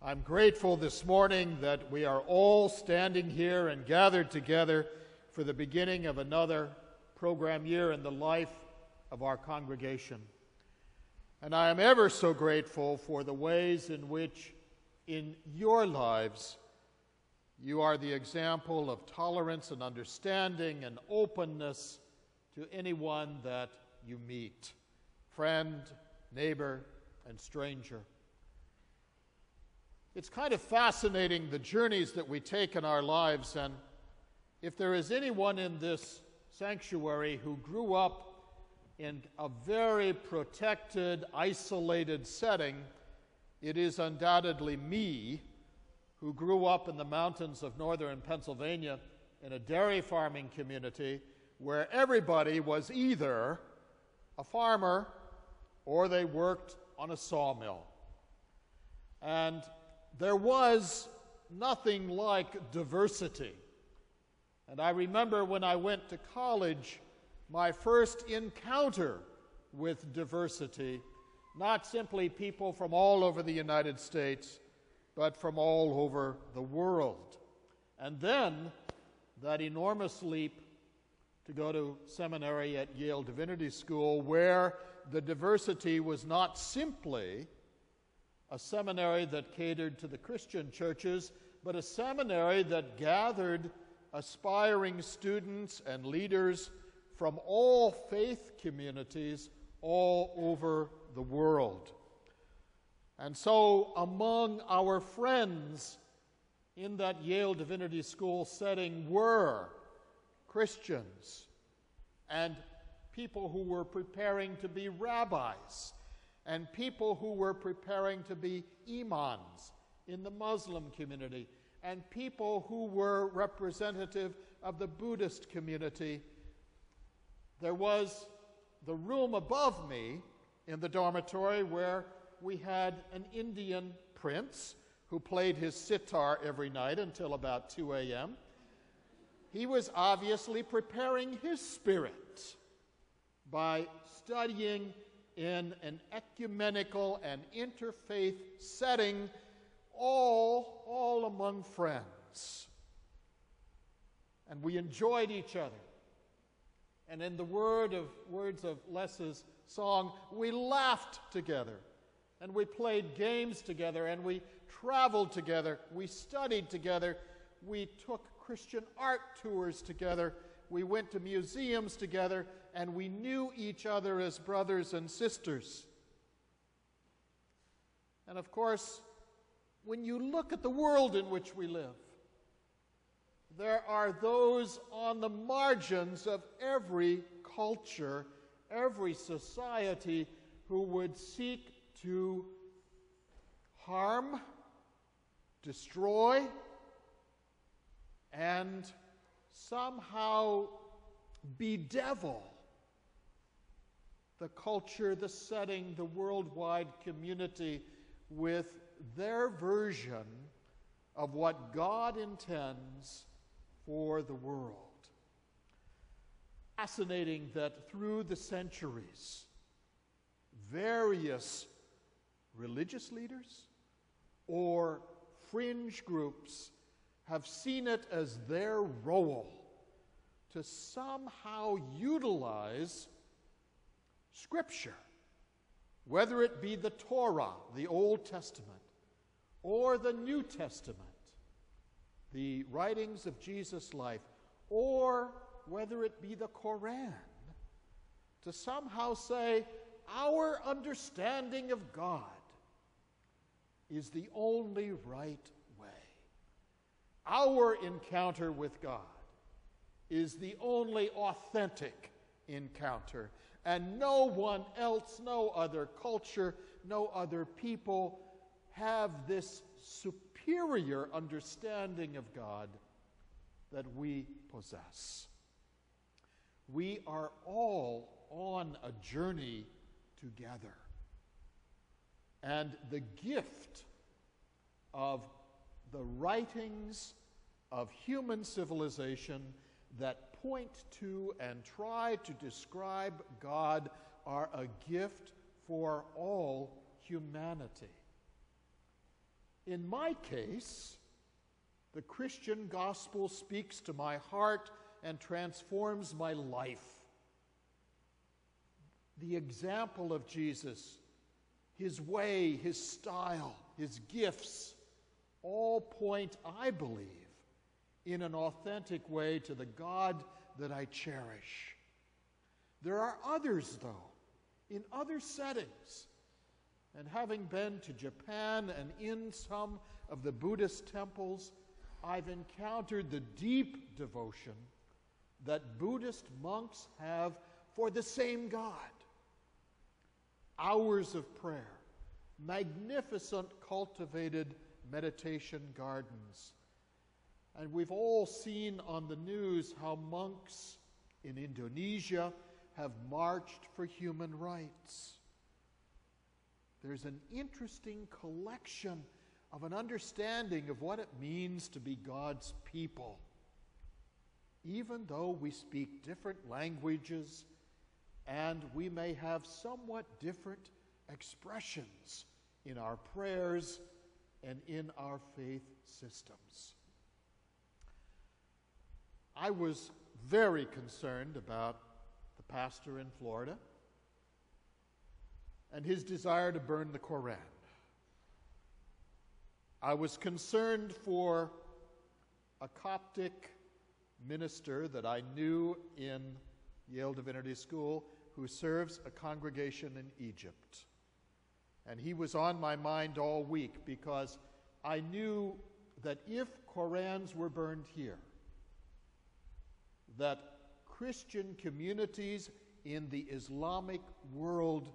I'm grateful this morning that we are all standing here and gathered together for the beginning of another program year in the life of our congregation. And I am ever so grateful for the ways in which in your lives you are the example of tolerance and understanding and openness to anyone that you meet, friend, neighbor, and stranger. It's kind of fascinating, the journeys that we take in our lives, and if there is anyone in this sanctuary who grew up in a very protected, isolated setting, it is undoubtedly me, who grew up in the mountains of northern Pennsylvania in a dairy farming community where everybody was either a farmer or they worked on a sawmill. And there was nothing like diversity. And I remember when I went to college, my first encounter with diversity, not simply people from all over the United States, but from all over the world. And then that enormous leap to go to seminary at Yale Divinity School, where the diversity was not simply a seminary that catered to the Christian churches, but a seminary that gathered aspiring students and leaders from all faith communities all over the world. And so among our friends in that Yale Divinity School setting were Christians and people who were preparing to be rabbis and people who were preparing to be imams in the Muslim community, and people who were representative of the Buddhist community. There was the room above me in the dormitory where we had an Indian prince who played his sitar every night until about 2 a.m. He was obviously preparing his spirit by studying in an ecumenical and interfaith setting, all among friends. And we enjoyed each other. And in the words of Les's song, we laughed together, and we played games together, and we traveled together, we studied together, we took Christian art tours together, we went to museums together, and we knew each other as brothers and sisters. And of course, when you look at the world in which we live, there are those on the margins of every culture, every society, who would seek to harm, destroy, and somehow bedevil the culture, the setting, the worldwide community with their version of what God intends for the world. Fascinating that through the centuries, various religious leaders or fringe groups have seen it as their role to somehow utilize Scripture, whether it be the Torah, the Old Testament, or the New Testament, the writings of Jesus' life, or whether it be the Koran, to somehow say, our understanding of God is the only right way. Our encounter with God is the only authentic encounter, and no one else, no other culture, no other people have this superior understanding of God that we possess. We are all on a journey together. And the gift of the writings of human civilization that point to and try to describe God are a gift for all humanity. In my case, the Christian gospel speaks to my heart and transforms my life. The example of Jesus, his way, his style, his gifts, all point, I believe, in an authentic way to the God that I cherish. There are others, though, in other settings. And having been to Japan and in some of the Buddhist temples, I've encountered the deep devotion that Buddhist monks have for the same God. Hours of prayer, magnificent cultivated meditation gardens. And we've all seen on the news how monks in Indonesia have marched for human rights. There's an interesting collection of an understanding of what it means to be God's people. Even though we speak different languages and we may have somewhat different expressions in our prayers and in our faith systems. I was very concerned about the pastor in Florida and his desire to burn the Koran. I was concerned for a Coptic minister that I knew in Yale Divinity School who serves a congregation in Egypt. And he was on my mind all week because I knew that if Korans were burned here, that Christian communities in the Islamic world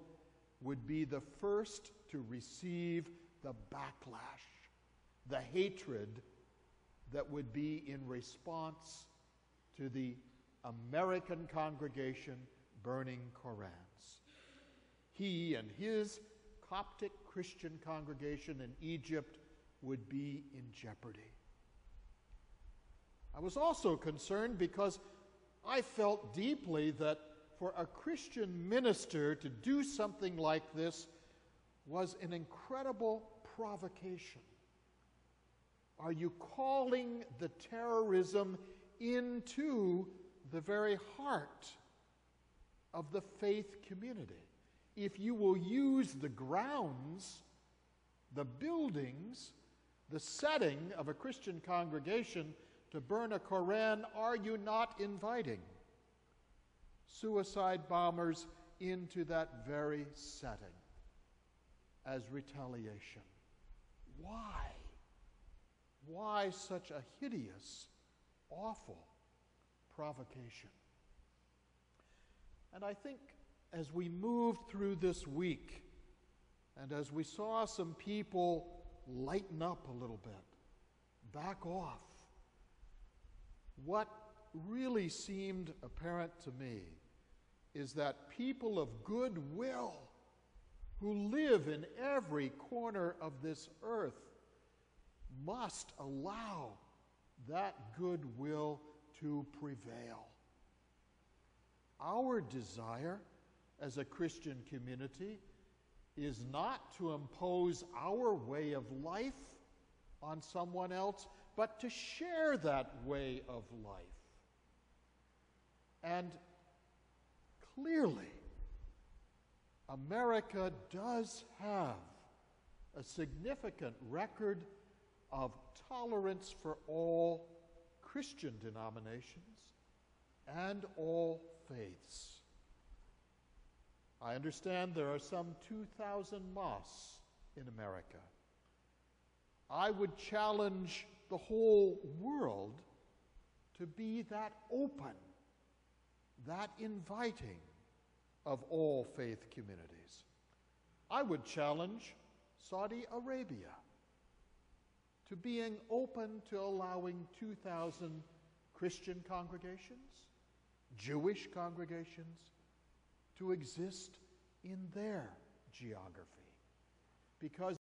would be the first to receive the backlash, the hatred that would be in response to the American congregation burning Korans. He and his Coptic Christian congregation in Egypt would be in jeopardy. I was also concerned because I felt deeply that for a Christian minister to do something like this was an incredible provocation. Are you calling the terrorism into the very heart of the faith community? If you will use the grounds, the buildings, the setting of a Christian congregation to burn a Koran, are you not inviting suicide bombers into that very setting as retaliation? Why? Why such a hideous, awful provocation? And I think as we moved through this week, and as we saw some people lighten up a little bit, back off, what really seemed apparent to me is that people of goodwill who live in every corner of this earth must allow that goodwill to prevail. Our desire as a Christian community is not to impose our way of life on someone else, but to share that way of life. And clearly, America does have a significant record of tolerance for all Christian denominations and all faiths. I understand there are some 2,000 mosques in America. I would challenge the whole world to be that open, that inviting of all faith communities. I would challenge Saudi Arabia to being open to allowing 2,000 Christian congregations, Jewish congregations, to exist in their geography. Because